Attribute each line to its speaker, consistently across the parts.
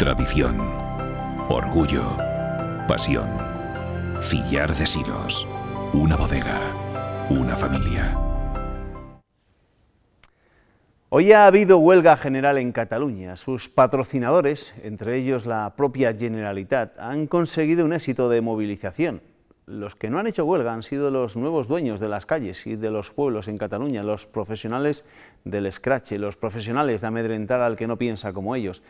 Speaker 1: Tradición, orgullo, pasión. Fillar de Silos, una bodega, una familia.
Speaker 2: Hoy ha habido huelga general en Cataluña. Sus patrocinadores, entre ellos la propia Generalitat, han conseguido un éxito de movilización. Los que no han hecho huelga han sido los nuevos dueños de las calles y de los pueblos en Cataluña, los profesionales del escrache, los profesionales de amedrentar al que no piensa como ellos.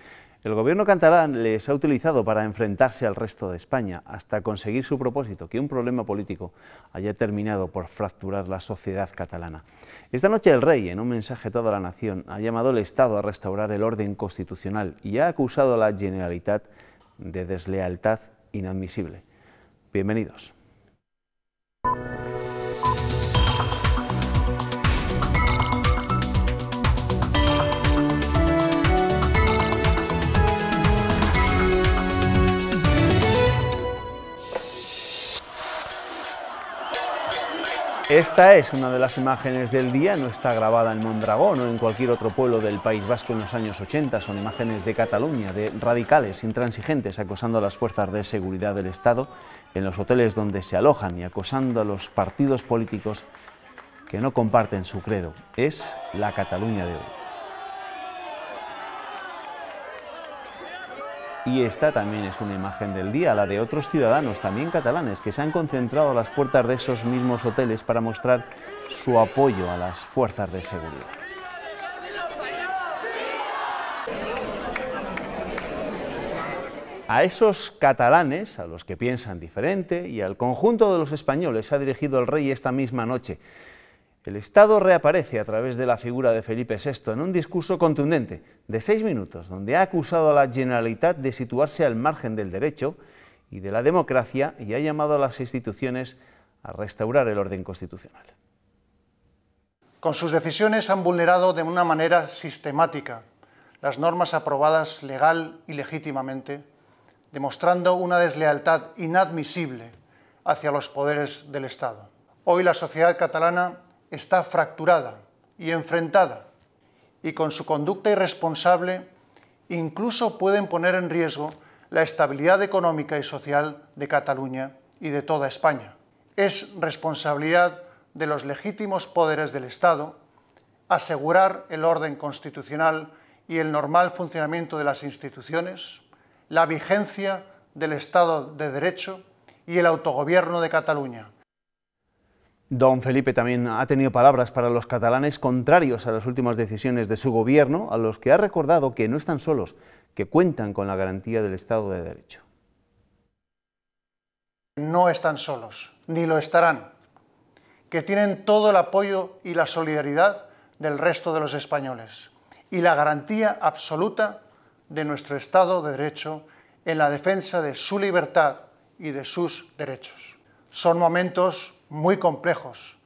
Speaker 2: El gobierno catalán les ha utilizado para enfrentarse al resto de España, hasta conseguir su propósito, que un problema político haya terminado por fracturar la sociedad catalana. Esta noche el rey, en un mensaje a toda la nación, ha llamado al Estado a restaurar el orden constitucional y ha acusado a la Generalitat de deslealtad inadmisible. Bienvenidos. Esta es una de las imágenes del día, no está grabada en Mondragón o en cualquier otro pueblo del País Vasco en los años 80, son imágenes de Cataluña, de radicales, intransigentes, acosando a las fuerzas de seguridad del Estado en los hoteles donde se alojan y acosando a los partidos políticos que no comparten su credo. Es la Cataluña de hoy. Y esta también es una imagen del día, la de otros ciudadanos, también catalanes, que se han concentrado a las puertas de esos mismos hoteles para mostrar su apoyo a las fuerzas de seguridad. A esos catalanes, a los que piensan diferente, y al conjunto de los españoles se ha dirigido el rey esta misma noche. El Estado reaparece a través de la figura de Felipe VI en un discurso contundente de 6 minutos, donde ha acusado a la Generalitat de situarse al margen del derecho y de la democracia y ha llamado a las instituciones a restaurar el orden constitucional.
Speaker 3: Con sus decisiones han vulnerado de una manera sistemática las normas aprobadas legal y legítimamente, demostrando una deslealtad inadmisible hacia los poderes del Estado. Hoy la sociedad catalana está fracturada y enfrentada, y con su conducta irresponsable incluso pueden poner en riesgo la estabilidad económica y social de Cataluña y de toda España. Es responsabilidad de los legítimos poderes del Estado asegurar el orden constitucional y el normal funcionamiento de las instituciones, la vigencia del Estado de Derecho y el autogobierno de Cataluña.
Speaker 2: Don Felipe también ha tenido palabras para los catalanes contrarios a las últimas decisiones de su gobierno, a los que ha recordado que no están solos, que cuentan con la garantía del Estado de Derecho.
Speaker 3: No están solos, ni lo estarán, que tienen todo el apoyo y la solidaridad del resto de los españoles y la garantía absoluta de nuestro Estado de Derecho en la defensa de su libertad y de sus derechos. Son momentos muy complejos,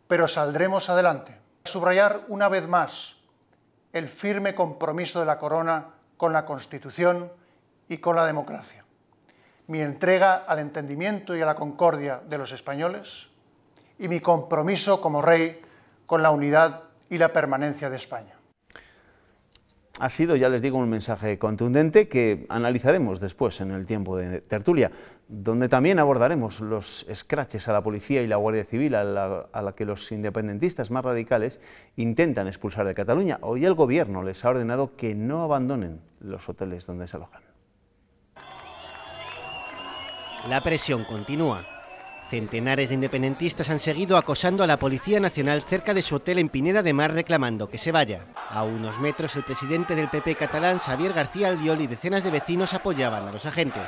Speaker 3: pero saldremos adelante. Subrayar una vez más el firme compromiso de la Corona con la Constitución y con la democracia. Mi entrega al entendimiento y a la concordia de los españoles y mi compromiso como rey con la unidad y la permanencia de España.
Speaker 2: Ha sido, ya les digo, un mensaje contundente que analizaremos después en el tiempo de tertulia, donde también abordaremos los escraches a la policía y la Guardia Civil a la que los independentistas más radicales intentan expulsar de Cataluña. Hoy el gobierno les ha ordenado que no abandonen los hoteles donde se alojan.
Speaker 4: La presión continúa. Centenares de independentistas han seguido acosando a la Policía Nacional cerca de su hotel en Pineda de Mar reclamando que se vaya. A unos metros el presidente del PP catalán, Xavier García Albiol, y decenas de vecinos apoyaban a los agentes.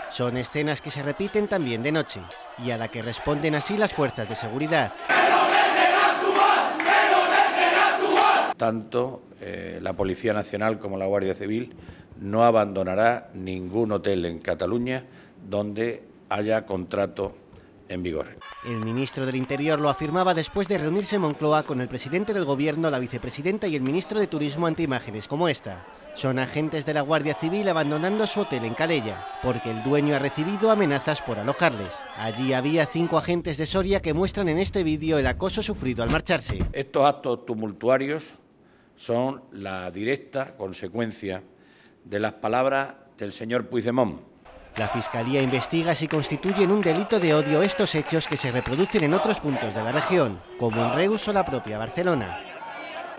Speaker 4: Son escenas que se repiten también de noche y a la que responden así las fuerzas de seguridad.
Speaker 5: Tanto la Policía Nacional como la Guardia Civil no abandonará ningún hotel en Cataluña donde haya contrato en vigor.
Speaker 4: El ministro del Interior lo afirmaba después de reunirse en Moncloa con el presidente del Gobierno, la vicepresidenta y el ministro de Turismo ante imágenes como esta. Son agentes de la Guardia Civil abandonando su hotel en Calella, porque el dueño ha recibido amenazas por alojarles. Allí había 5 agentes de Soria que muestran en este vídeo el acoso sufrido al marcharse.
Speaker 5: Estos actos tumultuarios son la directa consecuencia de las palabras del señor Puigdemont.
Speaker 4: La Fiscalía investiga si constituyen un delito de odio estos hechos que se reproducen en otros puntos de la región, como en Reus o la propia Barcelona.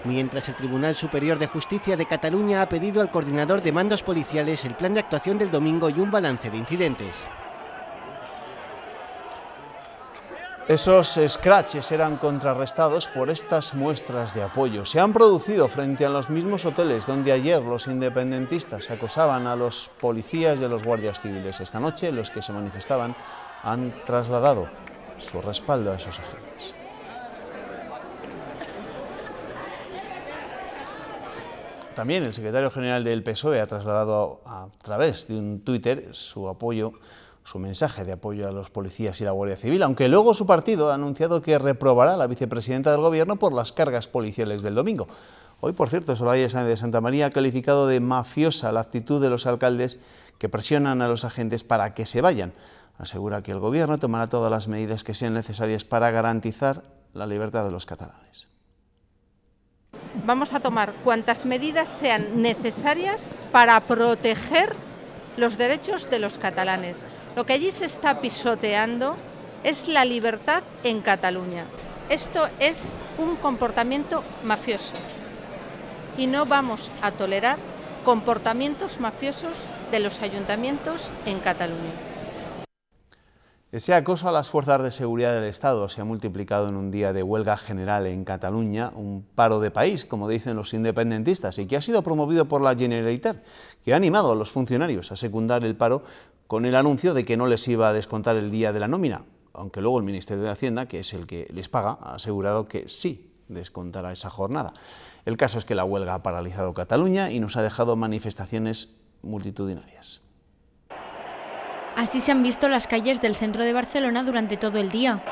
Speaker 4: Mientras el Tribunal Superior de Justicia de Cataluña ha pedido al coordinador de mandos policiales el plan de actuación del domingo y un balance de incidentes.
Speaker 2: Esos scratches eran contrarrestados por estas muestras de apoyo. Se han producido frente a los mismos hoteles donde ayer los independentistas acosaban a los policías y a los guardias civiles. Esta noche los que se manifestaban han trasladado su respaldo a esos agentes. También el secretario general del PSOE ha trasladado a través de un Twitter su mensaje de apoyo a los policías y la Guardia Civil, aunque luego su partido ha anunciado que reprobará a la vicepresidenta del Gobierno por las cargas policiales del domingo. Hoy, por cierto, Soraya Sáenz de Santamaría ha calificado de mafiosa la actitud de los alcaldes que presionan a los agentes para que se vayan. Asegura que el Gobierno tomará todas las medidas que sean necesarias para garantizar la libertad de los catalanes.
Speaker 6: Vamos a tomar cuantas medidas sean necesarias para proteger los derechos de los catalanes. Lo que allí se está pisoteando es la libertad en Cataluña. Esto es un comportamiento mafioso y no vamos a tolerar comportamientos mafiosos de los ayuntamientos en Cataluña.
Speaker 2: Ese acoso a las fuerzas de seguridad del Estado se ha multiplicado en un día de huelga general en Cataluña, un paro de país, como dicen los independentistas, y que ha sido promovido por la Generalitat, que ha animado a los funcionarios a secundar el paro con el anuncio de que no les iba a descontar el día de la nómina, aunque luego el Ministerio de Hacienda, que es el que les paga, ha asegurado que sí descontará esa jornada. El caso es que la huelga ha paralizado Cataluña y nos ha dejado manifestaciones multitudinarias.
Speaker 7: Así se han visto las calles del centro de Barcelona durante todo el día.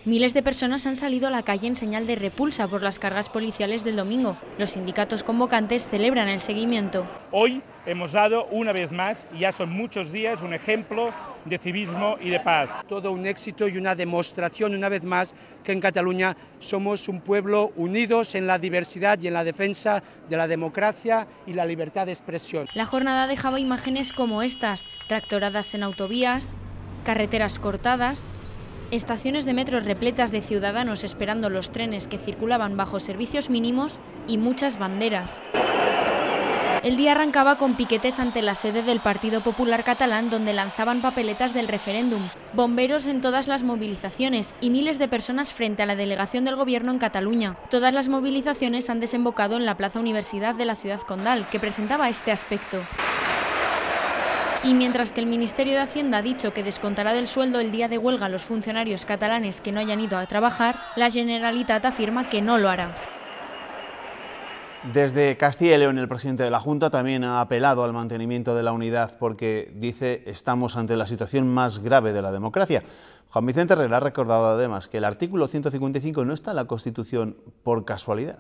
Speaker 7: Miles de personas han salido a la calle en señal de repulsa por las cargas policiales del domingo. Los sindicatos convocantes celebran el seguimiento.
Speaker 8: Hoy hemos dado una vez más, y ya son muchos días, un ejemplo de civismo y de paz.
Speaker 9: Todo un éxito y una demostración, una vez más, que en Cataluña somos un pueblo unidos en la diversidad y en la defensa de la democracia y la libertad de expresión.
Speaker 7: La jornada dejaba imágenes como estas: tractoradas en autovías, carreteras cortadas, estaciones de metro repletas de ciudadanos esperando los trenes que circulaban bajo servicios mínimos y muchas banderas. El día arrancaba con piquetes ante la sede del Partido Popular Catalán, donde lanzaban papeletas del referéndum, bomberos en todas las movilizaciones y miles de personas frente a la delegación del Gobierno en Cataluña. Todas las movilizaciones han desembocado en la Plaza Universidad de la ciudad condal, que presentaba este aspecto. Y mientras que el Ministerio de Hacienda ha dicho que descontará del sueldo el día de huelga a los funcionarios catalanes que no hayan ido a trabajar, la Generalitat afirma que no lo hará.
Speaker 2: Desde Castilla y León, el presidente de la Junta también ha apelado al mantenimiento de la unidad porque dice: estamos ante la situación más grave de la democracia. Juan Vicente Herrera ha recordado además que el artículo 155 no está en la Constitución por casualidad.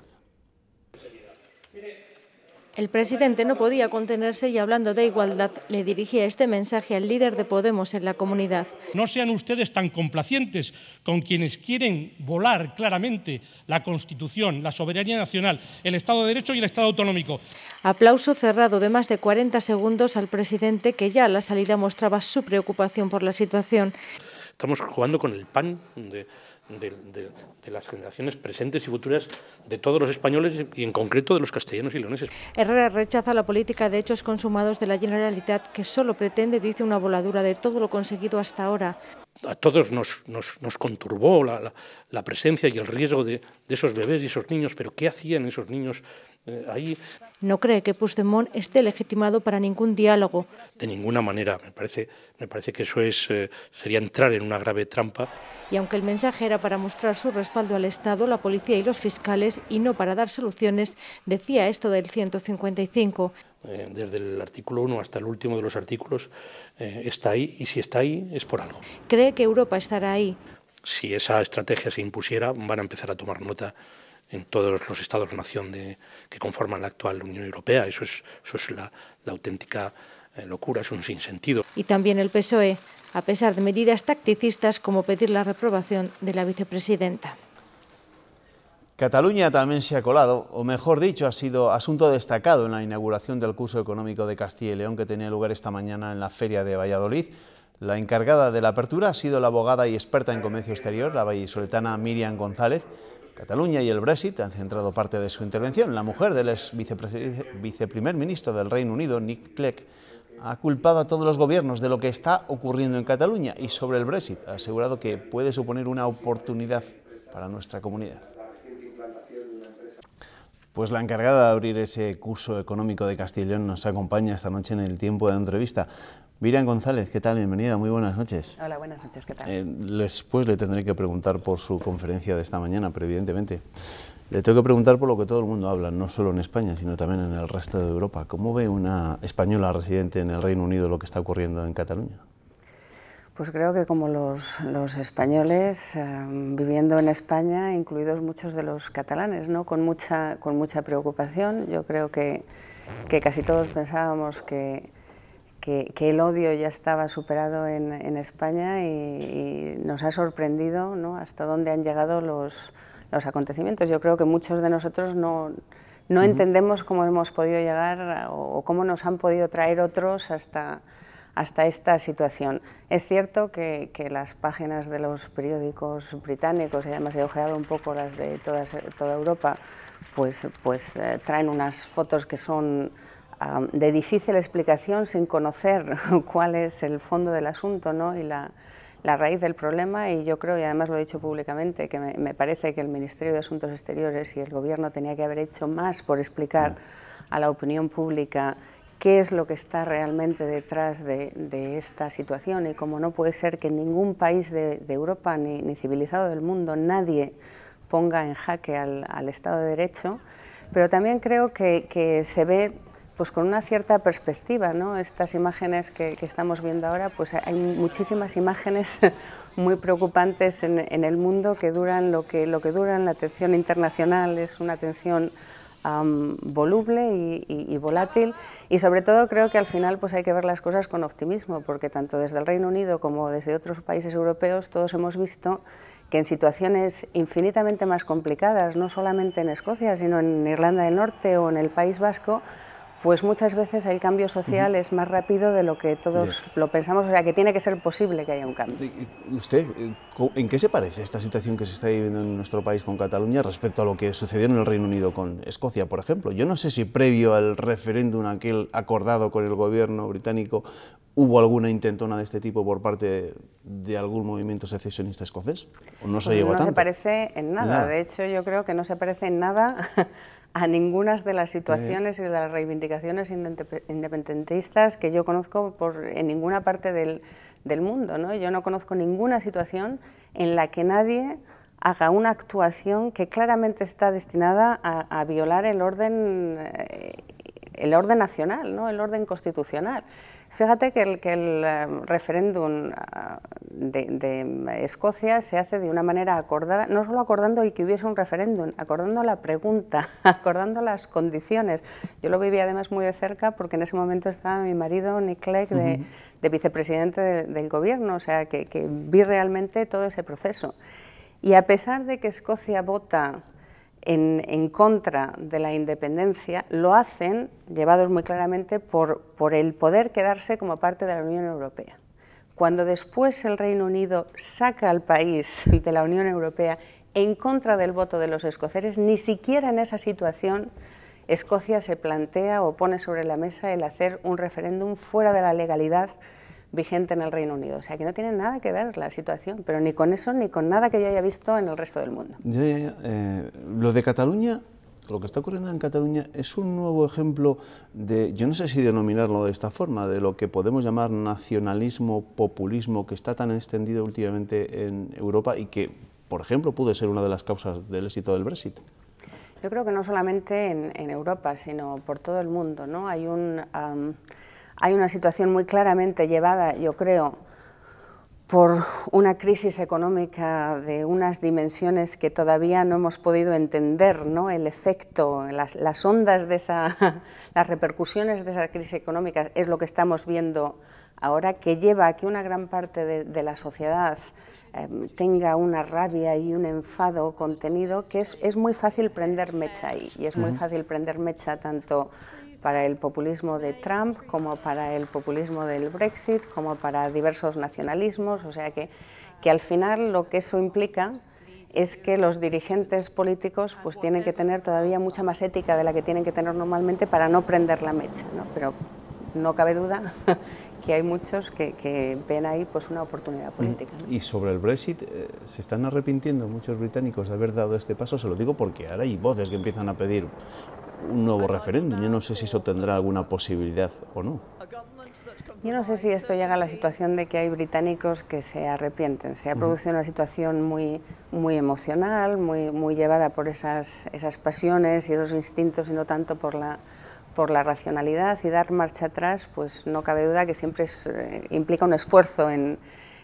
Speaker 10: El presidente no podía contenerse y, hablando de igualdad, le dirigía este mensaje al líder de Podemos en la comunidad.
Speaker 8: No sean ustedes tan complacientes con quienes quieren volar claramente la Constitución, la soberanía nacional, el Estado de Derecho y el Estado autonómico.
Speaker 10: Aplauso cerrado de más de 40 segundos al presidente, que ya a la salida mostraba su preocupación por la situación.
Speaker 11: Estamos jugando con el pan de las generaciones presentes y futuras de todos los españoles y en concreto de los castellanos y leoneses.
Speaker 10: Herrera rechaza la política de hechos consumados de la Generalitat, que solo pretende, dice, una voladura de todo lo conseguido hasta ahora.
Speaker 11: A todos nos conturbó la presencia y el riesgo de esos bebés y esos niños, pero ¿qué hacían esos niños ahí?
Speaker 10: No cree que Puigdemont esté legitimado para ningún diálogo.
Speaker 11: De ninguna manera. Me parece que eso sería entrar en una grave trampa.
Speaker 10: Y aunque el mensaje era para mostrar su respaldo al Estado, la policía y los fiscales, y no para dar soluciones, decía esto del 155.
Speaker 11: Desde el artículo 1 hasta el último de los artículos está ahí, y si está ahí es por algo.
Speaker 10: ¿Cree que Europa estará ahí?
Speaker 11: Si esa estrategia se impusiera, van a empezar a tomar nota en todos los Estados-nación que conforman la actual Unión Europea. Eso es la auténtica locura, es un sinsentido.
Speaker 10: Y también el PSOE, a pesar de medidas tacticistas como pedir la reprobación de la vicepresidenta.
Speaker 2: Cataluña también se ha colado, o mejor dicho, ha sido asunto destacado en la inauguración del curso económico de Castilla y León que tenía lugar esta mañana en la Feria de Valladolid. La encargada de la apertura ha sido la abogada y experta en comercio exterior, la vallisoletana Míriam González. Cataluña y el Brexit han centrado parte de su intervención. La mujer del ex viceprimer ministro del Reino Unido, Nick Clegg, ha culpado a todos los gobiernos de lo que está ocurriendo en Cataluña y sobre el Brexit ha asegurado que puede suponer una oportunidad para nuestra comunidad. Pues la encargada de abrir ese curso económico de Castilla y León nos acompaña esta noche en el tiempo de entrevista. Míriam González, ¿qué tal? Bienvenida, muy buenas noches.
Speaker 12: Hola, buenas noches, ¿qué tal?
Speaker 2: Después le tendré que preguntar por su conferencia de esta mañana, pero evidentemente le tengo que preguntar por lo que todo el mundo habla, no solo en España, sino también en el resto de Europa. ¿Cómo ve una española residente en el Reino Unido lo que está ocurriendo en Cataluña?
Speaker 12: Pues creo que como los españoles viviendo en España, incluidos muchos de los catalanes, ¿no? con mucha preocupación. Yo creo que casi todos pensábamos que el odio ya estaba superado en España y nos ha sorprendido, ¿no? hasta dónde han llegado los acontecimientos. Yo creo que muchos de nosotros no entendemos cómo hemos podido llegar o cómo nos han podido traer otros hasta esta situación. Es cierto que las páginas de los periódicos británicos, y además he ojeado un poco las de toda Europa, pues traen unas fotos que son de difícil explicación sin conocer cuál es el fondo del asunto, ¿no? y la raíz del problema, y yo creo, y además lo he dicho públicamente, que me parece que el Ministerio de Asuntos Exteriores y el Gobierno tenía que haber hecho más por explicar a la opinión pública qué es lo que está realmente detrás de esta situación, y como no puede ser que en ningún país de Europa ni civilizado del mundo nadie ponga en jaque al Estado de Derecho, pero también creo que se ve pues con una cierta perspectiva, ¿no? Estas imágenes que estamos viendo ahora, pues hay muchísimas imágenes muy preocupantes en el mundo que duran lo que duran. La atención internacional es una atención voluble y volátil, y sobre todo creo que al final pues hay que ver las cosas con optimismo, porque tanto desde el Reino Unido como desde otros países europeos todos hemos visto que en situaciones infinitamente más complicadas, no solamente en Escocia, sino en Irlanda del Norte o en el País Vasco, pues muchas veces el cambio social es más rápido de lo que todos lo pensamos, o sea que tiene que ser posible que haya un cambio.
Speaker 2: ¿Usted en qué se parece esta situación que se está viviendo en nuestro país con Cataluña respecto a lo que sucedió en el Reino Unido con Escocia, por ejemplo? Yo no sé si previo al referéndum aquel acordado con el gobierno británico hubo alguna intentona de este tipo por parte de algún movimiento secesionista escocés, ¿o no se llegó a tanto?
Speaker 12: No se parece en nada, de hecho yo creo que no se parece en nada a ninguna de las situaciones y de las reivindicaciones independentistas que yo conozco en ninguna parte del mundo, ¿no? Yo no conozco ninguna situación en la que nadie haga una actuación que claramente está destinada a violar el orden nacional, ¿no? El orden constitucional. Fíjate que el referéndum de Escocia se hace de una manera acordada, no solo acordando el que hubiese un referéndum, acordando la pregunta, acordando las condiciones. Yo lo viví además muy de cerca porque en ese momento estaba mi marido, Nick Clegg, de vicepresidente del gobierno, o sea que vi realmente todo ese proceso. Y a pesar de que Escocia vota en contra de la independencia, lo hacen llevados muy claramente por el poder quedarse como parte de la Unión Europea. Cuando después el Reino Unido saca al país de la Unión Europea en contra del voto de los escoceses, ni siquiera en esa situación Escocia se plantea o pone sobre la mesa el hacer un referéndum fuera de la legalidad vigente en el Reino Unido. O sea que no tiene nada que ver la situación, pero ni con eso ni con nada que yo haya visto en el resto del mundo.
Speaker 2: Lo de Cataluña, lo que está ocurriendo en Cataluña es un nuevo ejemplo de, yo no sé si denominarlo de esta forma, de lo que podemos llamar nacionalismo, populismo, que está tan extendido últimamente en Europa y que, por ejemplo, puede ser una de las causas del éxito del Brexit.
Speaker 12: Yo creo que no solamente en Europa, sino por todo el mundo, ¿no? Hay una situación muy claramente llevada, yo creo, por una crisis económica de unas dimensiones que todavía no hemos podido entender, ¿no? El efecto, las ondas de las repercusiones de esa crisis económica es lo que estamos viendo ahora, que lleva a que una gran parte de la sociedad tenga una rabia y un enfado contenido, que es muy fácil prender mecha ahí, y es muy fácil prender mecha tanto para el populismo de Trump, como para el populismo del Brexit, como para diversos nacionalismos, o sea que al final lo que eso implica es que los dirigentes políticos pues tienen que tener todavía mucha más ética de la que tienen que tener normalmente para no prender la mecha, ¿no? Pero no cabe duda que hay muchos que ven ahí pues una oportunidad política, ¿no?
Speaker 2: Y sobre el Brexit, ¿se están arrepintiendo muchos británicos de haber dado este paso? Se lo digo porque ahora hay voces que empiezan a pedir un nuevo referéndum. Yo no sé si eso tendrá alguna posibilidad o no.
Speaker 12: Yo no sé si esto llega a la situación de que hay británicos que se arrepienten. Se ha producido una situación muy emocional, muy llevada por esas pasiones y esos instintos y no tanto por la racionalidad, y dar marcha atrás, pues no cabe duda que siempre implica un esfuerzo en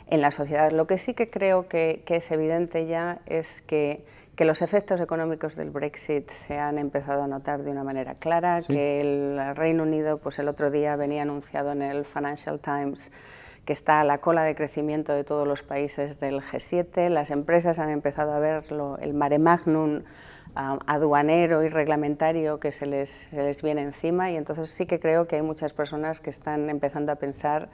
Speaker 12: la sociedad. Lo que sí que creo que es evidente ya es que los efectos económicos del Brexit se han empezado a notar de una manera clara, sí. Que el Reino Unido, pues el otro día venía anunciado en el Financial Times que está a la cola de crecimiento de todos los países del G7, las empresas han empezado a ver el mare magnum aduanero y reglamentario que se les viene encima, y entonces sí que creo que hay muchas personas que están empezando a pensar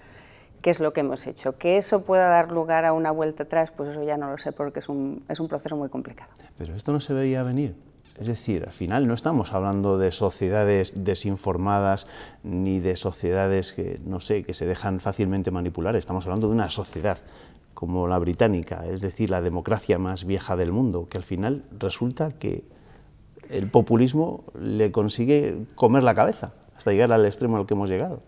Speaker 12: qué es lo que hemos hecho. Que eso pueda dar lugar a una vuelta atrás, pues eso ya no lo sé, porque es un proceso muy complicado.
Speaker 2: Pero esto no se veía venir. Es decir, al final no estamos hablando de sociedades desinformadas ni de sociedades que, no sé, que se dejan fácilmente manipular. Estamos hablando de una sociedad como la británica, es decir, la democracia más vieja del mundo, que al final resulta que el populismo le consigue comer la cabeza hasta llegar al extremo al que hemos llegado.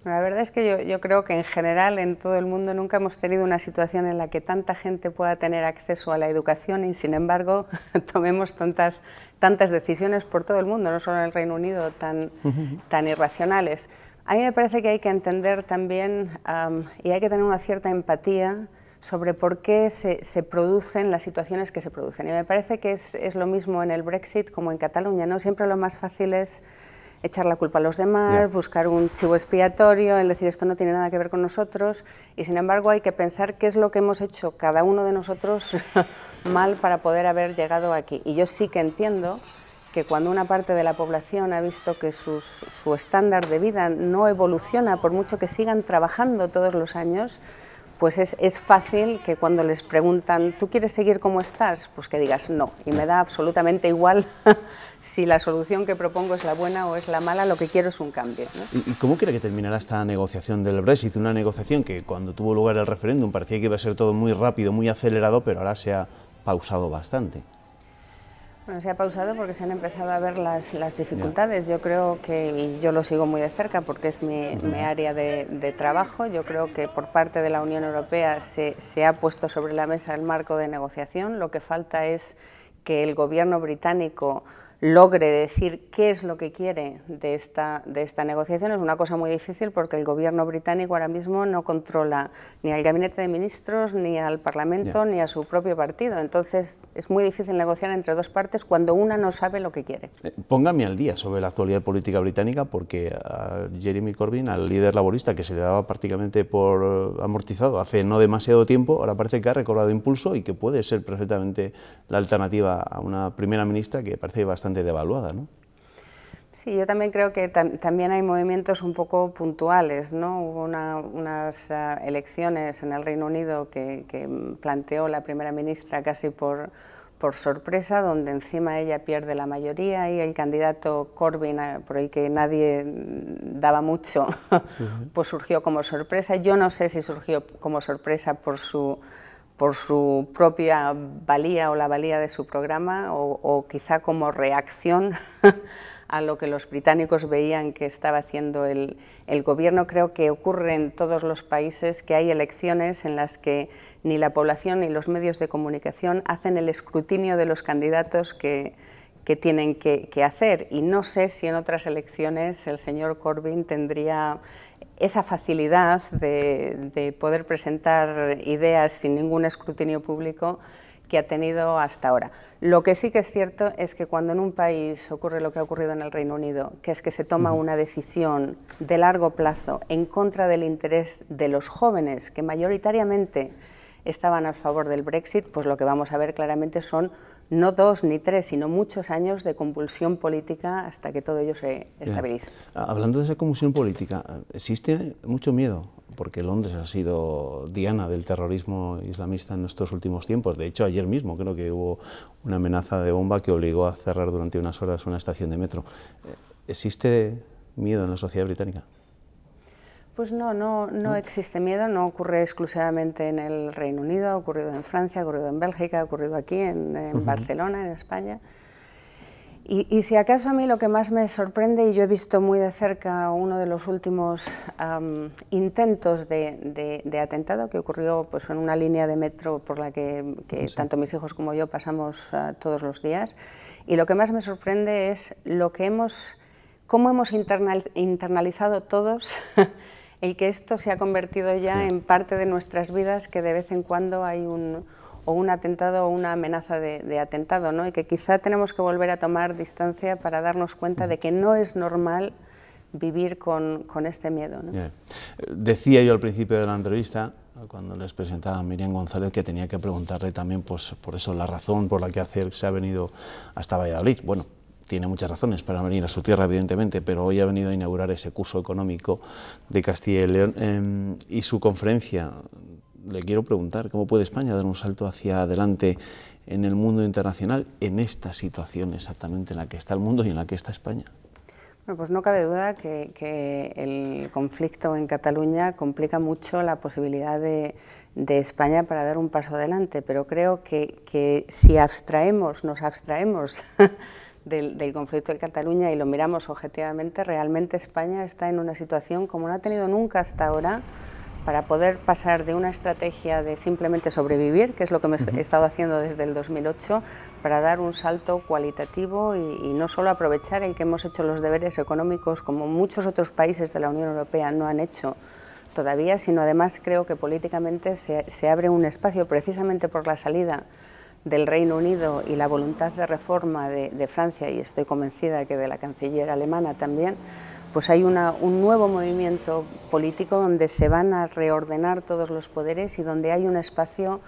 Speaker 12: La verdad es que yo creo que en general en todo el mundo nunca hemos tenido una situación en la que tanta gente pueda tener acceso a la educación y sin embargo tomemos tantas decisiones por todo el mundo, no solo en el Reino Unido, tan irracionales. A mí me parece que hay que entender también y hay que tener una cierta empatía sobre por qué se producen las situaciones que se producen. Y me parece que es lo mismo en el Brexit como en Cataluña, ¿no? Siempre lo más fácil es echar la culpa a los demás, buscar un chivo expiatorio, el decir esto no tiene nada que ver con nosotros, y sin embargo hay que pensar qué es lo que hemos hecho cada uno de nosotros mal para poder haber llegado aquí. Y yo sí que entiendo que cuando una parte de la población ha visto que su estándar de vida no evoluciona, por mucho que sigan trabajando todos los años, pues es fácil que cuando les preguntan, ¿tú quieres seguir como estás? Pues que digas no, y me da absolutamente igual si la solución que propongo es la buena o es la mala, lo que quiero es un cambio, ¿no?
Speaker 2: ¿Y cómo cree que terminará esta negociación del Brexit? Una negociación que cuando tuvo lugar el referéndum parecía que iba a ser todo muy rápido, muy acelerado, pero ahora se ha pausado bastante.
Speaker 12: Bueno, se ha pausado porque se han empezado a ver las dificultades. Yo creo que, y yo lo sigo muy de cerca porque es mi área de trabajo, yo creo que por parte de la Unión Europea se ha puesto sobre la mesa el marco de negociación. Lo que falta es que el gobierno británico logre decir qué es lo que quiere de esta negociación. Es una cosa muy difícil porque el gobierno británico ahora mismo no controla ni al gabinete de ministros, ni al Parlamento, ni a su propio partido. Entonces es muy difícil negociar entre dos partes cuando una no sabe lo que quiere.
Speaker 2: Póngame al día sobre la actualidad política británica, porque a Jeremy Corbyn, al líder laborista que se le daba prácticamente por amortizado hace no demasiado tiempo, ahora parece que ha recobrado impulso y que puede ser perfectamente la alternativa a una primera ministra que parece bastante devaluada, ¿no?
Speaker 12: Sí, yo también creo que también hay movimientos un poco puntuales, ¿no? Hubo unas elecciones en el Reino Unido que planteó la primera ministra casi por sorpresa, donde encima ella pierde la mayoría y el candidato Corbyn, por el que nadie daba mucho, pues surgió como sorpresa. Yo no sé si surgió como sorpresa por su propia valía o la valía de su programa o quizá como reacción a lo que los británicos veían que estaba haciendo el gobierno. Creo que ocurre en todos los países que hay elecciones en las que ni la población ni los medios de comunicación hacen el escrutinio de los candidatos que que tienen que hacer, y no sé si en otras elecciones el señor Corbyn tendría esa facilidad de poder presentar ideas sin ningún escrutinio público que ha tenido hasta ahora. Lo que sí que es cierto es que cuando en un país ocurre lo que ha ocurrido en el Reino Unido, que es que se toma una decisión de largo plazo en contra del interés de los jóvenes, que mayoritariamente estaban a favor del Brexit, pues lo que vamos a ver claramente son no 2 ni 3, sino muchos años de convulsión política hasta que todo ello se estabilice.
Speaker 2: Hablando de esa convulsión política, existe mucho miedo, porque Londres ha sido diana del terrorismo islamista en estos últimos tiempos. De hecho, ayer mismo creo que hubo una amenaza de bomba que obligó a cerrar durante unas horas una estación de metro. ¿Existe miedo en la sociedad británica?
Speaker 12: Pues no existe miedo, no ocurre exclusivamente en el Reino Unido, ha ocurrido en Francia, ha ocurrido en Bélgica, ha ocurrido aquí en Barcelona, en España. Y si acaso a mí lo que más me sorprende, y yo he visto muy de cerca uno de los últimos intentos de atentado que ocurrió pues, en una línea de metro por la que tanto mis hijos como yo pasamos todos los días, y lo que más me sorprende es cómo hemos internalizado todos el que esto se ha convertido ya en parte de nuestras vidas, que de vez en cuando hay un atentado o una amenaza de atentado, ¿no? Y que quizá tenemos que volver a tomar distancia para darnos cuenta de que no es normal vivir con este miedo, ¿no?
Speaker 2: Decía yo al principio de la entrevista, cuando les presentaba a Miriam González, que tenía que preguntarle también pues, por eso la razón por la que se ha venido hasta Valladolid. Bueno, tiene muchas razones para venir a su tierra, evidentemente, pero hoy ha venido a inaugurar ese curso económico de Castilla y León y su conferencia. Le quiero preguntar, ¿cómo puede España dar un salto hacia adelante en el mundo internacional en esta situación exactamente en la que está el mundo y en la que está España?
Speaker 12: Bueno, pues no cabe duda que el conflicto en Cataluña complica mucho la posibilidad de España para dar un paso adelante, pero creo que si nos abstraemos del conflicto de Cataluña y lo miramos objetivamente, realmente España está en una situación como no ha tenido nunca hasta ahora para poder pasar de una estrategia de simplemente sobrevivir, que es lo que he estado haciendo desde el 2008, para dar un salto cualitativo y no solo aprovechar el que hemos hecho los deberes económicos como muchos otros países de la Unión Europea no han hecho todavía, sino además creo que políticamente se abre un espacio precisamente por la salida del Reino Unido y la voluntad de reforma de Francia, y estoy convencida que de la canciller alemana también, pues hay un nuevo movimiento político donde se van a reordenar todos los poderes y donde hay un espacio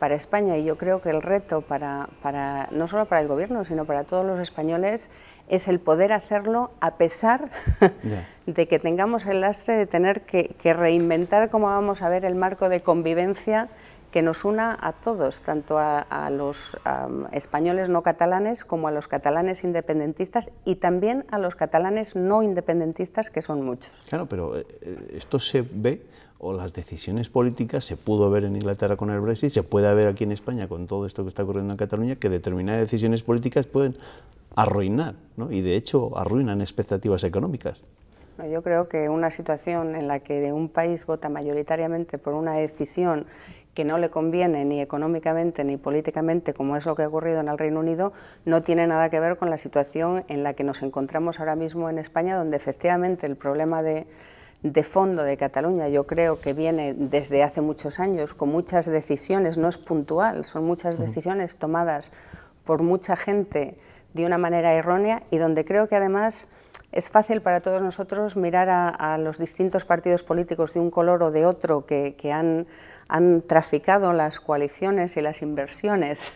Speaker 12: para España. Y yo creo que el reto no solo para el Gobierno, sino para todos los españoles, es el poder hacerlo a pesar de que tengamos el lastre de tener que reinventar cómo vamos a ver el marco de convivencia que nos una a todos, tanto a los españoles no catalanes como a los catalanes independentistas y también a los catalanes no independentistas, que son muchos.
Speaker 2: Claro, pero esto se ve, o las decisiones políticas, se pudo ver en Inglaterra con el Brexit, se puede ver aquí en España con todo esto que está ocurriendo en Cataluña, que determinadas decisiones políticas pueden arruinar, ¿no? Y de hecho arruinan expectativas económicas.
Speaker 12: Yo creo que una situación en la que un país vota mayoritariamente por una decisión que no le conviene ni económicamente ni políticamente, como es lo que ha ocurrido en el Reino Unido, no tiene nada que ver con la situación en la que nos encontramos ahora mismo en España, donde efectivamente el problema de fondo de Cataluña yo creo que viene desde hace muchos años, con muchas decisiones, no es puntual, son muchas decisiones tomadas por mucha gente de una manera errónea, y donde creo que además es fácil para todos nosotros mirar a los distintos partidos políticos de un color o de otro que han traficado las coaliciones y las inversiones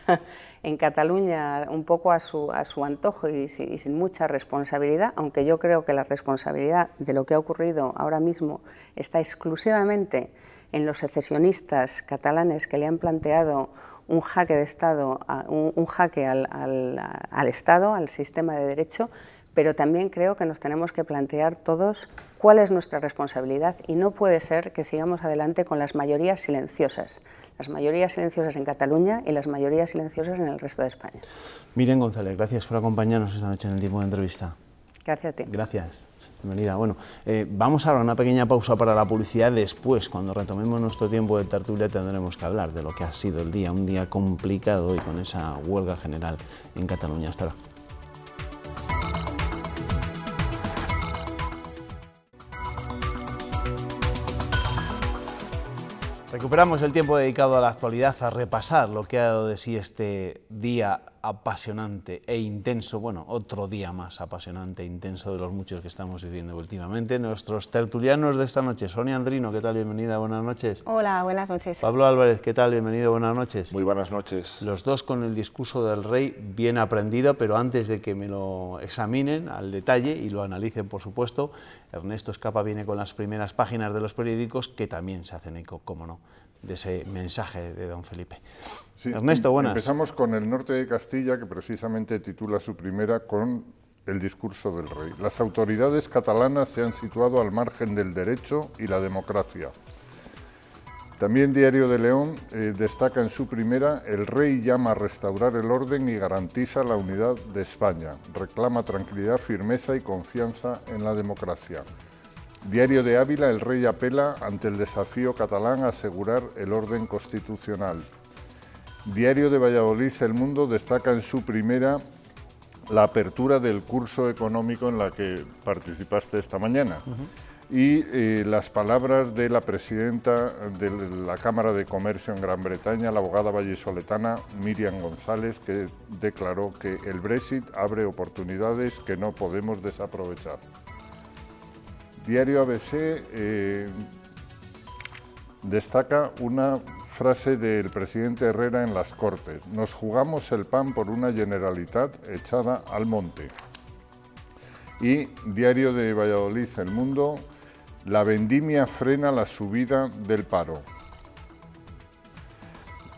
Speaker 12: en Cataluña un poco a su antojo y sin mucha responsabilidad, aunque yo creo que la responsabilidad de lo que ha ocurrido ahora mismo está exclusivamente en los secesionistas catalanes que le han planteado un jaque de Estado, un jaque al Estado, al sistema de derecho, pero también creo que nos tenemos que plantear todos cuál es nuestra responsabilidad, y no puede ser que sigamos adelante con las mayorías silenciosas en Cataluña y las mayorías silenciosas en el resto de España.
Speaker 2: Miriam González, gracias por acompañarnos esta noche en el tiempo de entrevista.
Speaker 12: Gracias a ti.
Speaker 2: Gracias. Bienvenida. Bueno, vamos ahora a una pequeña pausa para la publicidad. Después, cuando retomemos nuestro tiempo de tertulia, tendremos que hablar de lo que ha sido el día, un día complicado y con esa huelga general en Cataluña. Hasta ahora. Recuperamos el tiempo dedicado a la actualidad, a repasar lo que ha dado de sí este día apasionante e intenso, bueno, otro día más apasionante e intenso de los muchos que estamos viviendo últimamente. Nuestros tertulianos de esta noche, Sonia Andrino, ¿qué tal? Bienvenida, buenas noches.
Speaker 13: Hola, buenas noches.
Speaker 2: Pablo Álvarez, ¿qué tal? Bienvenido, buenas noches.
Speaker 14: Muy buenas noches.
Speaker 2: Los dos con el discurso del rey bien aprendido, pero antes de que me lo examinen al detalle y lo analicen, por supuesto, Ernesto Escapa viene con las primeras páginas de los periódicos que también se hacen eco, cómo no, de ese mensaje de don Felipe.
Speaker 15: Sí,
Speaker 2: Ernesto, buenas.
Speaker 15: Empezamos con el norte de Castilla, que precisamente titula su primera con el discurso del rey. Las autoridades catalanas se han situado al margen del derecho y la democracia. También Diario de León destaca en su primera: el rey llama a restaurar el orden y garantiza la unidad de España. Reclama tranquilidad, firmeza y confianza en la democracia. Diario de Ávila: el rey apela ante el desafío catalán a asegurar el orden constitucional. Diario de Valladolid: El Mundo destaca en su primera la apertura del curso económico en la que participaste esta mañana. Y las palabras de la presidenta de la Cámara de Comercio en Gran Bretaña, la abogada vallisoletana Miriam González, que declaró que el Brexit abre oportunidades que no podemos desaprovechar. Diario ABC destaca una frase del presidente Herrera en las Cortes: nos jugamos el pan por una Generalitat echada al monte. Y Diario de Valladolid: El Mundo: la vendimia frena la subida del paro.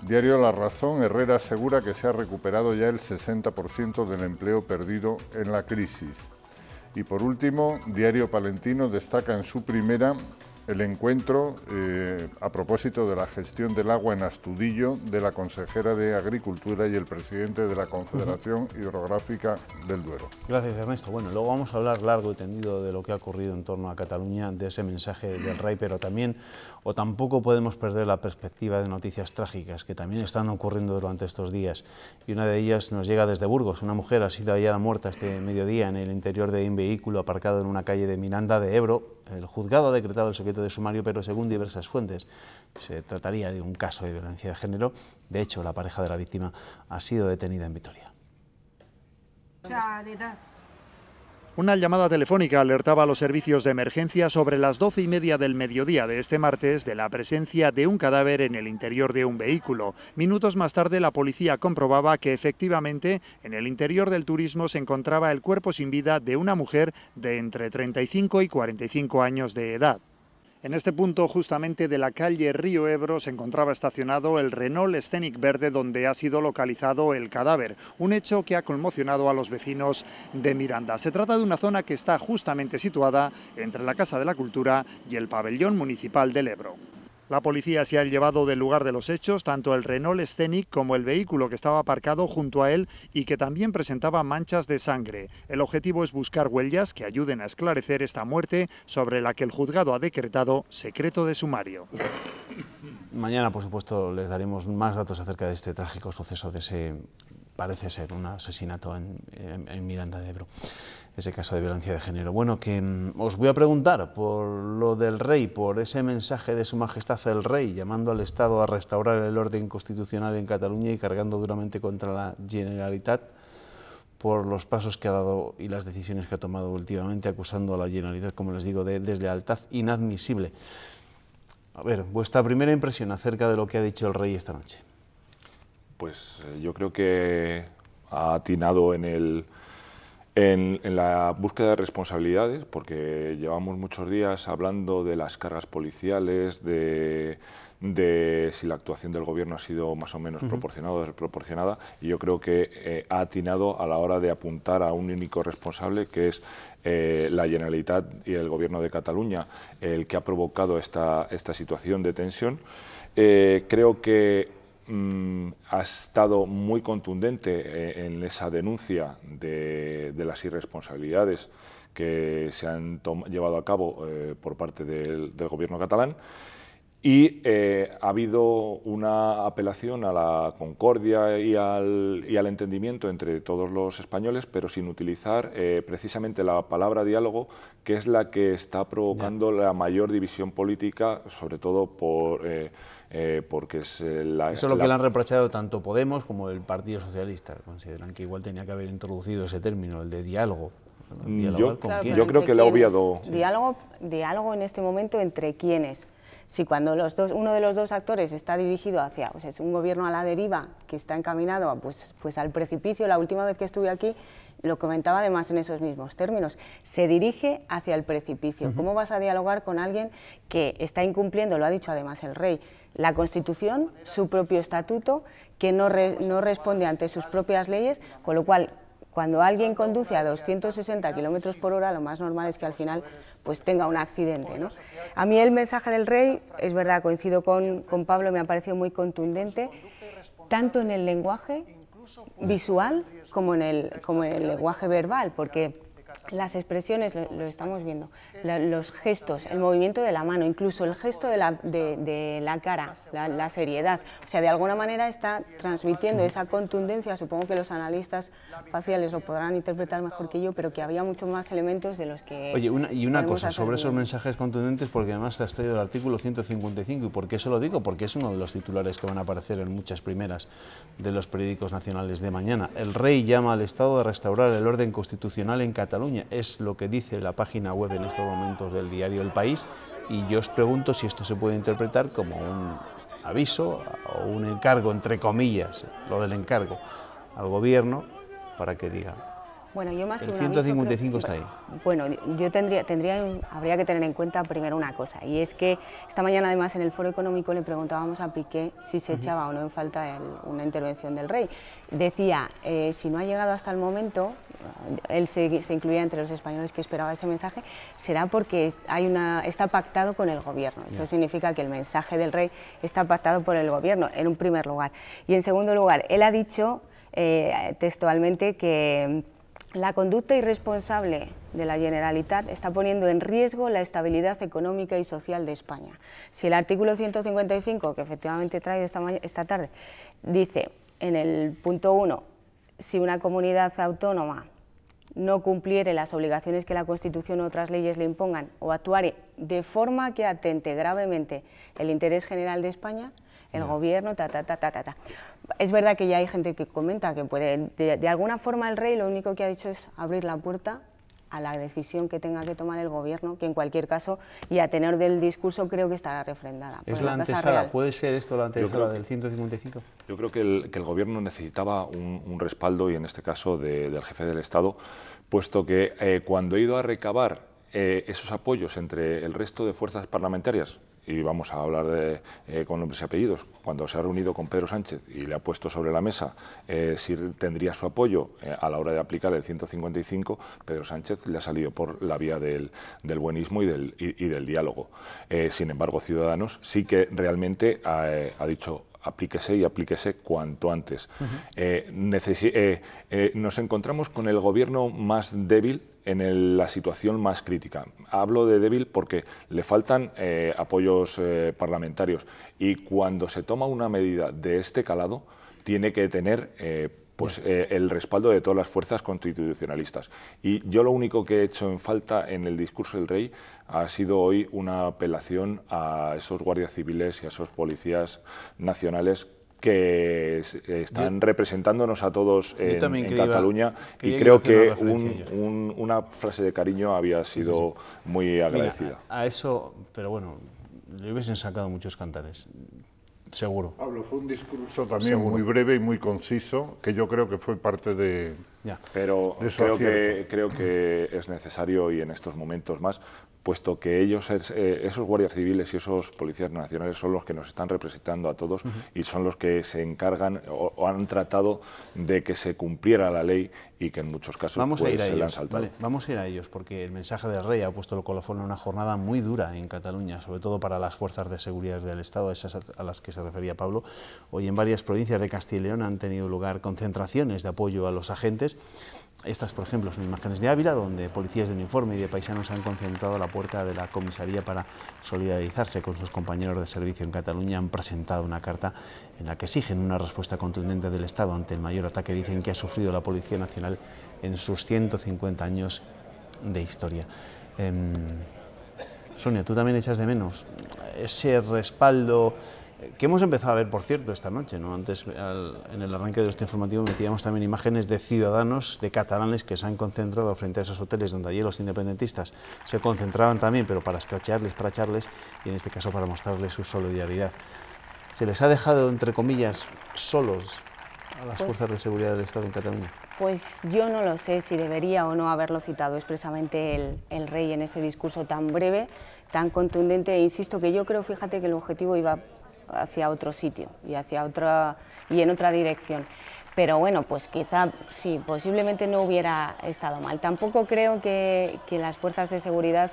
Speaker 15: Diario La Razón: Herrera asegura que se ha recuperado ya el 60% del empleo perdido en la crisis. Y por último, Diario Palentino destaca en su primera el encuentro a propósito de la gestión del agua en Astudillo de la consejera de Agricultura y el presidente de la Confederación Hidrográfica del Duero.
Speaker 2: Gracias, Ernesto. Bueno, luego vamos a hablar largo y tendido de lo que ha ocurrido en torno a Cataluña, de ese mensaje del rey, pero también, o tampoco podemos perder la perspectiva de noticias trágicas que también están ocurriendo durante estos días. Y una de ellas nos llega desde Burgos. Una mujer ha sido hallada muerta este mediodía en el interior de un vehículo aparcado en una calle de Miranda de Ebro. El juzgado ha decretado el secreto de sumario, pero según diversas fuentes se trataría de un caso de violencia de género. De hecho, la pareja de la víctima ha sido detenida en Vitoria.
Speaker 16: Una llamada telefónica alertaba a los servicios de emergencia sobre las 12:30 del mediodía de este martes de la presencia de un cadáver en el interior de un vehículo. Minutos más tarde, la policía comprobaba que efectivamente en el interior del Turismo se encontraba el cuerpo sin vida de una mujer de entre 35 y 45 años de edad. En este punto, justamente de la calle Río Ebro, se encontraba estacionado el Renault Scenic verde donde ha sido localizado el cadáver, un hecho que ha conmocionado a los vecinos de Miranda. Se trata de una zona que está justamente situada entre la Casa de la Cultura y el Pabellón Municipal del Ebro. La policía se ha llevado del lugar de los hechos tanto el Renault Scenic como el vehículo que estaba aparcado junto a él y que también presentaba manchas de sangre. El objetivo es buscar huellas que ayuden a esclarecer esta muerte sobre la que el juzgado ha decretado secreto de sumario.
Speaker 2: Mañana, por supuesto, les daremos más datos acerca de este trágico suceso, de ese, parece ser, un asesinato en Miranda de Ebro, ese caso de violencia de género. Bueno, que os voy a preguntar por lo del rey, por ese mensaje de Su Majestad el Rey, llamando al Estado a restaurar el orden constitucional en Cataluña y cargando duramente contra la Generalitat, por los pasos que ha dado y las decisiones que ha tomado últimamente, acusando a la Generalitat, como les digo, de deslealtad inadmisible. A ver, vuestra primera impresión acerca de lo que ha dicho el rey esta noche.
Speaker 14: Pues yo creo que ha atinado en la búsqueda de responsabilidades, porque llevamos muchos días hablando de las cargas policiales, de si la actuación del gobierno ha sido más o menos proporcionada o desproporcionada, y yo creo que ha atinado a la hora de apuntar a un único responsable, que es la Generalitat y el Gobierno de Cataluña, el que ha provocado esta situación de tensión. Creo que ha estado muy contundente en esa denuncia de las irresponsabilidades que se han llevado a cabo por parte del Gobierno catalán. Y ha habido una apelación a la concordia y al entendimiento entre todos los españoles, pero sin utilizar precisamente la palabra diálogo, que es la que está provocando la mayor división política, sobre todo porque es
Speaker 2: Eso es lo que le han reprochado tanto Podemos como el Partido Socialista. Consideran que igual tenía que haber introducido ese término, el de diálogo.
Speaker 14: Yo creo que le ha obviado.
Speaker 13: Diálogo en este momento entre quiénes. Si cuando uno de los dos actores está dirigido hacia, o sea, es un gobierno a la deriva que está encaminado pues al precipicio, la última vez que estuve aquí lo comentaba además en esos mismos términos, se dirige hacia el precipicio. ¿Cómo vas a dialogar con alguien que está incumpliendo, lo ha dicho además el rey, la Constitución, su propio estatuto, que no responde ante sus propias leyes, con lo cual cuando alguien conduce a 260 km por hora, lo más normal es que al final pues tenga un accidente, ¿no? A mí el mensaje del rey, es verdad, coincido con Pablo, me ha parecido muy contundente, tanto en el lenguaje visual como en el lenguaje verbal, porque las expresiones, lo estamos viendo, los gestos, el movimiento de la mano, incluso el gesto de la cara, la seriedad, o sea, de alguna manera está transmitiendo esa contundencia. Supongo que los analistas faciales lo podrán interpretar mejor que yo, pero que había muchos más elementos de los que...
Speaker 2: Oye, una cosa sobre esos mensajes contundentes, porque además te has traído el artículo 155, ¿y por qué eso lo digo? Porque es uno de los titulares que van a aparecer en muchas primeras de los periódicos nacionales de mañana. El rey llama al Estado a restaurar el orden constitucional en Cataluña. Es lo que dice la página web en estos momentos del diario El País, y yo os pregunto si esto se puede interpretar como un aviso o un encargo, entre comillas, lo del encargo al gobierno para que diga.
Speaker 13: Bueno, yo más que
Speaker 2: el
Speaker 13: un
Speaker 2: 155
Speaker 13: aviso,
Speaker 2: está ahí.
Speaker 13: Bueno, yo habría que tener en cuenta primero una cosa, y es que esta mañana además en el Foro Económico le preguntábamos a Piqué si se echaba o no en falta una intervención del rey. Decía, si no ha llegado hasta el momento, él se incluía entre los españoles que esperaba ese mensaje, será porque está pactado con el gobierno. Eso significa que el mensaje del rey está pactado por el gobierno, en un primer lugar. Y en segundo lugar, él ha dicho textualmente que la conducta irresponsable de la Generalitat está poniendo en riesgo la estabilidad económica y social de España. Si el artículo 155, que efectivamente he traído esta tarde, dice en el punto 1, si una comunidad autónoma no cumpliere las obligaciones que la Constitución u otras leyes le impongan o actuare de forma que atente gravemente el interés general de España, el gobierno, Es verdad que ya hay gente que comenta que puede, de alguna forma el rey lo único que ha dicho es abrir la puerta a la decisión que tenga que tomar el gobierno, que en cualquier caso, y a tenor del discurso, creo que estará refrendada.
Speaker 2: ¿Es la antesala? ¿Puede ser esto la antesala del 155?
Speaker 14: Yo creo que el gobierno necesitaba un respaldo, y en este caso del jefe del Estado, puesto que cuando ha ido a recabar esos apoyos entre el resto de fuerzas parlamentarias, y vamos a hablar con nombres y apellidos, cuando se ha reunido con Pedro Sánchez y le ha puesto sobre la mesa si tendría su apoyo a la hora de aplicar el 155, Pedro Sánchez le ha salido por la vía del buenismo y del diálogo. Sin embargo, Ciudadanos sí que realmente ha dicho: aplíquese y aplíquese cuanto antes. Nos encontramos con el gobierno más débil en la situación más crítica. Hablo de débil porque le faltan apoyos parlamentarios, y cuando se toma una medida de este calado tiene que tener el respaldo de todas las fuerzas constitucionalistas. Y yo lo único que he hecho en falta en el discurso del rey ha sido hoy una apelación a esos guardias civiles y a esos policías nacionales que están representándonos a todos en Cataluña, y creo que una frase de cariño había sido muy agradecida.
Speaker 2: Mira, a eso, pero bueno, le hubiesen sacado muchos cantares. Seguro.
Speaker 15: Pablo, fue un discurso también muy breve y muy conciso, que yo creo que fue parte de
Speaker 14: Pero creo que es necesario, y en estos momentos más, puesto que esos guardias civiles y esos policías nacionales son los que nos están representando a todos, y son los que se encargan o han tratado de que se cumpliera la ley, y que en muchos casos se le han saltado.
Speaker 2: Vale, vamos a ir a ellos, porque el mensaje del rey ha puesto el colofón en una jornada muy dura en Cataluña, sobre todo para las fuerzas de seguridad del Estado, esas a las que se refería Pablo. Hoy en varias provincias de Castilla y León han tenido lugar concentraciones de apoyo a los agentes. hoteles. Estas, por ejemplo, son imágenes de Ávila, donde policías de uniforme y de paisanos se han concentrado a la puerta de la comisaría para solidarizarse con sus compañeros de servicio en Cataluña. Han presentado una carta en la que exigen una respuesta contundente del Estado ante el mayor ataque, dicen, que ha sufrido la Policía Nacional en sus 150 años de historia. Sonia, ¿tú también echas de menos ese respaldo que hemos empezado a ver, por cierto, esta noche, ¿no? Antes, en el arranque de nuestro informativo, metíamos también imágenes de ciudadanos, de catalanes, que se han concentrado frente a esos hoteles donde ayer los independentistas se concentraban también, pero para escrachearles, para echarles, y en este caso para mostrarles su solidaridad. ¿Se les ha dejado, entre comillas, solos a las fuerzas de seguridad del Estado en Cataluña?
Speaker 13: Pues yo no lo sé si debería o no haberlo citado expresamente el rey en ese discurso tan breve, tan contundente, e insisto que yo creo, fíjate, que el objetivo iba hacia otro sitio y en otra dirección. Pero bueno, pues quizá sí, posiblemente no hubiera estado mal. Tampoco creo que las fuerzas de seguridad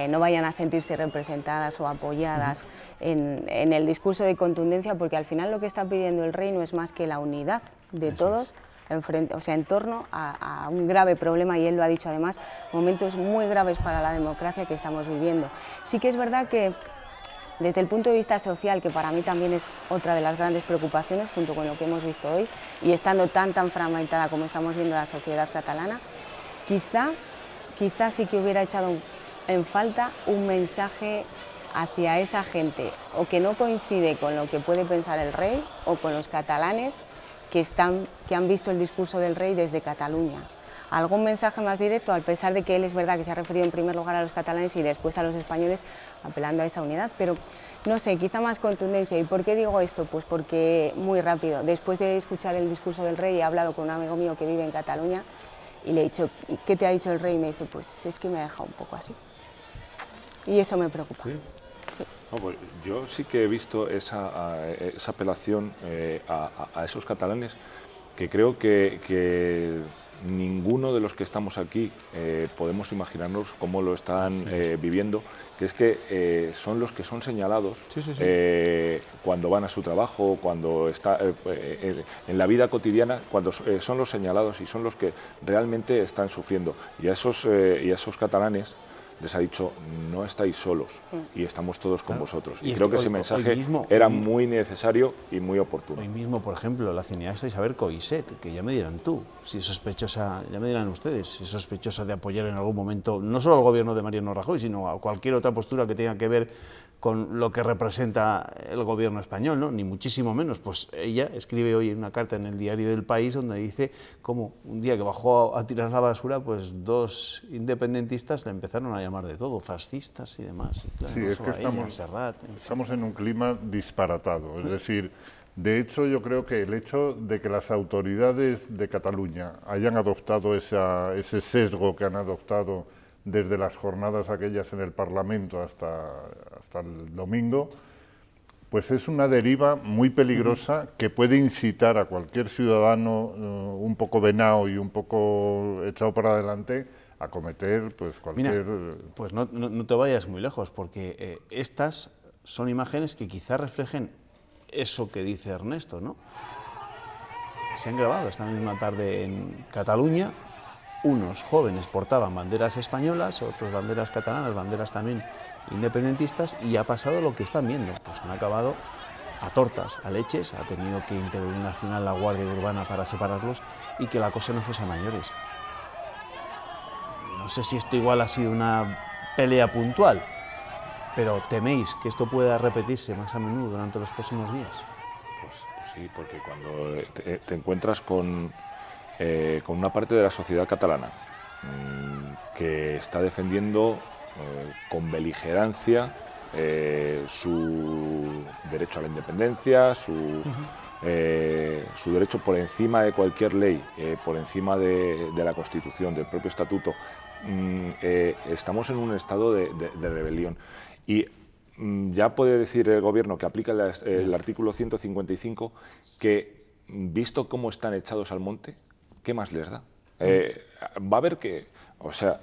Speaker 13: no vayan a sentirse representadas o apoyadas en el discurso de contundencia, porque al final lo que está pidiendo el rey no es más que la unidad de todos, en torno a un grave problema, y él lo ha dicho además, momentos muy graves para la democracia que estamos viviendo. Sí que es verdad que desde el punto de vista social, que para mí también es otra de las grandes preocupaciones, junto con lo que hemos visto hoy, y estando tan fragmentada como estamos viendo la sociedad catalana, quizá sí que hubiera echado en falta un mensaje hacia esa gente, o que no coincide con lo que puede pensar el rey, o con los catalanes que han visto el discurso del rey desde Cataluña. Algún mensaje más directo, a pesar de que él es verdad que se ha referido en primer lugar a los catalanes y después a los españoles, apelando a esa unidad, pero no sé, quizá más contundencia. ¿Y por qué digo esto? Pues porque, muy rápido, después de escuchar el discurso del rey, he hablado con un amigo mío que vive en Cataluña y le he dicho, ¿qué te ha dicho el rey? Y me dice, pues es que me ha dejado un poco así. Y eso me preocupa.
Speaker 14: ¿Sí? Sí. No, pues yo sí que he visto esa apelación a esos catalanes, que creo que ninguno de los que estamos aquí podemos imaginarnos cómo lo están viviendo, que es que son los que son señalados cuando van a su trabajo, cuando está en la vida cotidiana, cuando son los señalados y son los que realmente están sufriendo. Y a esos catalanes les ha dicho, no estáis solos y estamos todos con vosotros. Y creo que ese mensaje era muy necesario y muy oportuno.
Speaker 2: Hoy mismo, por ejemplo, la cineasta Isabel Coixet, que ya me dirán tú, si es sospechosa, ya me dirán ustedes, si es sospechosa de apoyar en algún momento, no solo al gobierno de Mariano Rajoy, sino a cualquier otra postura que tenga que ver con lo que representa el gobierno español, ¿no? Ni muchísimo menos. Pues ella escribe hoy una carta en el diario del País donde dice cómo un día que bajó a tirar la basura, pues dos independentistas le empezaron a llamar de todo, fascistas y demás. Y claro,
Speaker 15: sí,
Speaker 2: no
Speaker 15: es que estamos en un clima disparatado. Es decir, de hecho, yo creo que el hecho de que las autoridades de Cataluña hayan adoptado ese sesgo que han adoptado desde las jornadas aquellas en el Parlamento hasta el domingo, pues es una deriva muy peligrosa que puede incitar a cualquier ciudadano un poco venao y un poco echado para adelante a cometer pues cualquier...
Speaker 2: Mira, pues no te vayas muy lejos, porque estas son imágenes que quizás reflejen eso que dice Ernesto, ¿no? Se han grabado esta misma tarde en Cataluña. Unos jóvenes portaban banderas españolas, otros banderas catalanas, banderas también independentistas, y ha pasado lo que están viendo, pues han acabado a tortas, a leches, ha tenido que intervenir al final la Guardia Urbana para separarlos y que la cosa no fuese a mayores. No sé si esto igual ha sido una pelea puntual, pero ¿teméis que esto pueda repetirse más a menudo durante los próximos días?
Speaker 14: Pues sí, porque cuando te encuentras con una parte de la sociedad catalana que está defendiendo con beligerancia su derecho a la independencia, su derecho por encima de cualquier ley, por encima de la Constitución, del propio Estatuto. Estamos en un estado de rebelión. Y ya puede decir el Gobierno, que aplica el artículo 155, que visto cómo están echados al monte, ¿qué más les da? Va a haber que, o sea,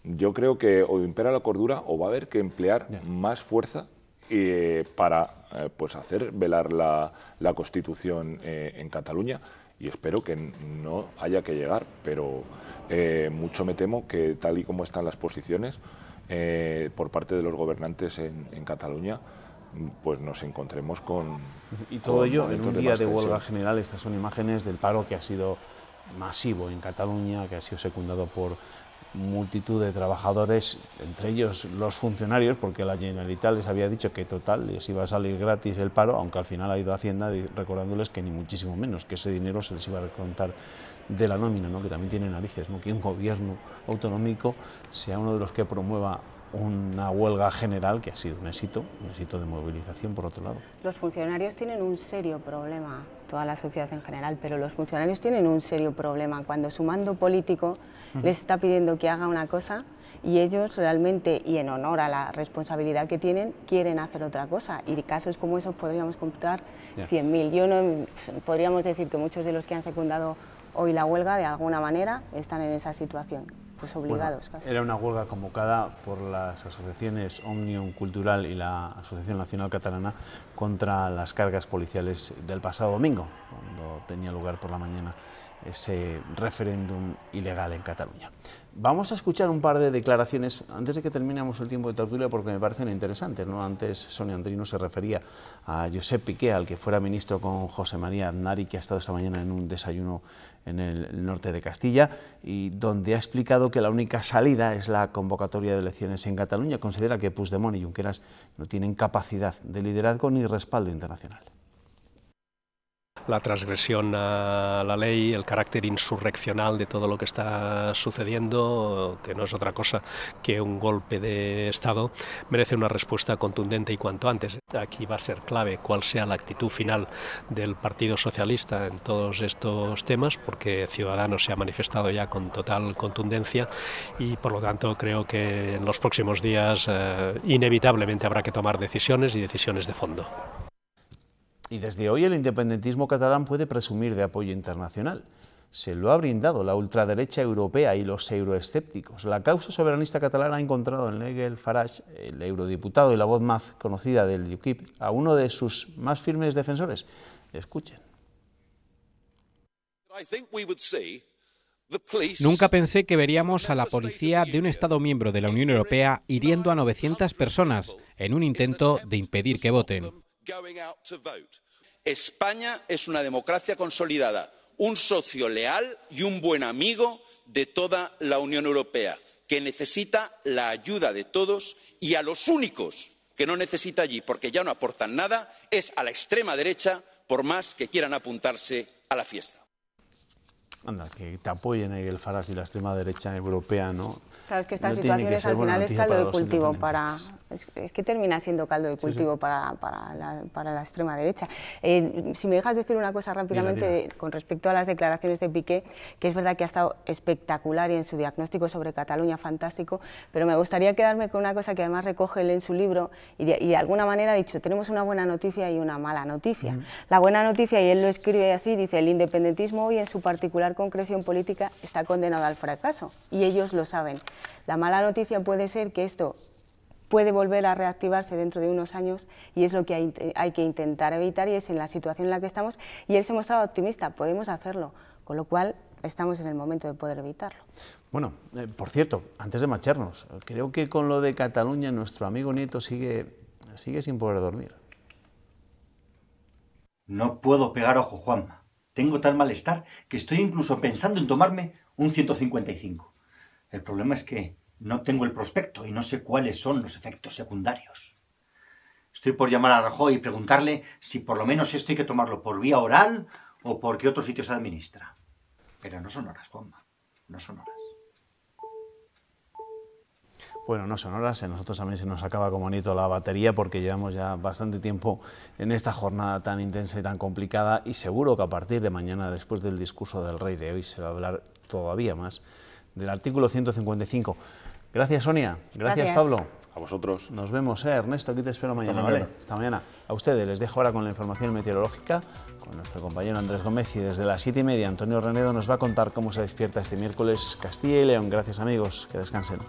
Speaker 14: yo creo que o impera la cordura o va a haber que emplear más fuerza para pues hacer velar la Constitución en Cataluña y espero que no haya que llegar, pero mucho me temo que tal y como están las posiciones por parte de los gobernantes en Cataluña, pues nos encontremos con...
Speaker 2: Y todo ello en un día de huelga general. Estas son imágenes del paro que ha sido masivo en Cataluña, que ha sido secundado por multitud de trabajadores, entre ellos los funcionarios, porque la Generalitat les había dicho que total les iba a salir gratis el paro, aunque al final ha ido a Hacienda recordándoles que ni muchísimo menos, que ese dinero se les iba a recontar de la nómina, ¿no? Que también tiene narices, ¿no? Que un gobierno autonómico sea uno de los que promueva una huelga general, que ha sido un éxito de movilización por otro lado.
Speaker 13: Los funcionarios tienen un serio problema, toda la sociedad en general, pero los funcionarios tienen un serio problema cuando su mando político les está pidiendo que haga una cosa y ellos realmente, y en honor a la responsabilidad que tienen, quieren hacer otra cosa, y casos como esos podríamos computar 100.000. Podríamos decir que muchos de los que han secundado hoy la huelga de alguna manera están en esa situación. Pues obligados.
Speaker 2: Bueno, era una huelga convocada por las asociaciones Òmnium Cultural y la Asociación Nacional Catalana contra las cargas policiales del pasado domingo, cuando tenía lugar por la mañana ese referéndum ilegal en Cataluña. Vamos a escuchar un par de declaraciones antes de que terminemos el tiempo de tertulia, porque me parecen interesantes, ¿no? Antes Sonia Andrino se refería a Josep Piqué, al que fuera ministro con José María Aznar y que ha estado esta mañana en un desayuno en el norte de Castilla, y donde ha explicado que la única salida es la convocatoria de elecciones en Cataluña. Considera que Puigdemont y Junqueras no tienen capacidad de liderazgo ni respaldo internacional.
Speaker 17: La transgresión a la ley, el carácter insurreccional de todo lo que está sucediendo, que no es otra cosa que un golpe de Estado, merece una respuesta contundente y cuanto antes. Aquí va a ser clave cuál sea la actitud final del Partido Socialista en todos estos temas, porque Ciudadanos se ha manifestado ya con total contundencia y por lo tanto creo que en los próximos días inevitablemente habrá que tomar decisiones y decisiones de fondo.
Speaker 2: Y desde hoy el independentismo catalán puede presumir de apoyo internacional. Se lo ha brindado la ultraderecha europea y los euroescépticos. La causa soberanista catalana ha encontrado en Nigel Farage, el eurodiputado y la voz más conocida del UKIP, a uno de sus más firmes defensores. Escuchen.
Speaker 18: Nunca pensé que veríamos a la policía de un Estado miembro de la Unión Europea hiriendo a 900 personas en un intento de impedir que voten.
Speaker 19: España es una democracia consolidada, un socio leal y un buen amigo de toda la Unión Europea, que necesita la ayuda de todos, y a los únicos que no necesita allí, porque ya no aportan nada, es a la extrema derecha, por más que quieran apuntarse a la fiesta.
Speaker 2: Anda, que te apoyen ahí el Farage y la extrema derecha europea, ¿no?
Speaker 13: Claro, es que estas situaciones al final es caldo de cultivo para... Es que termina siendo caldo de cultivo para la extrema derecha. Si me dejas decir una cosa rápidamente con respecto a las declaraciones de Piqué, que es verdad que ha estado espectacular y en su diagnóstico sobre Cataluña fantástico, pero me gustaría quedarme con una cosa que además recoge él en su libro y de alguna manera ha dicho, tenemos una buena noticia y una mala noticia. La buena noticia, y él lo escribe así, dice, el independentismo hoy en su particular concreción política está condenado al fracaso y ellos lo saben. La mala noticia puede ser que esto puede volver a reactivarse dentro de unos años y es lo que hay que intentar evitar, y es en la situación en la que estamos, y él se mostraba optimista, podemos hacerlo, con lo cual estamos en el momento de poder evitarlo.
Speaker 2: Bueno, por cierto, antes de marcharnos, creo que con lo de Cataluña nuestro amigo Nieto sigue sin poder dormir.
Speaker 20: No puedo pegar ojo, Juanma. Tengo tal malestar que estoy incluso pensando en tomarme un 155. El problema es que no tengo el prospecto y no sé cuáles son los efectos secundarios. Estoy por llamar a Rajoy y preguntarle si por lo menos esto hay que tomarlo por vía oral o por qué otro sitio se administra. Pero no son horas, Juanma, no son horas.
Speaker 2: Bueno, no son horas, a nosotros también se nos acaba como Nieto la batería, porque llevamos ya bastante tiempo en esta jornada tan intensa y tan complicada, y seguro que a partir de mañana, después del discurso del rey de hoy, se va a hablar todavía más del artículo 155. Gracias, Sonia. Gracias, Pablo.
Speaker 14: A vosotros.
Speaker 2: Nos vemos, Ernesto, aquí te espero mañana, ¿vale? Hasta mañana. A ustedes les dejo ahora con la información meteorológica, con nuestro compañero Andrés Gómez, y desde las 7:30 Antonio Renedo nos va a contar cómo se despierta este miércoles Castilla y León. Gracias, amigos, que descansen.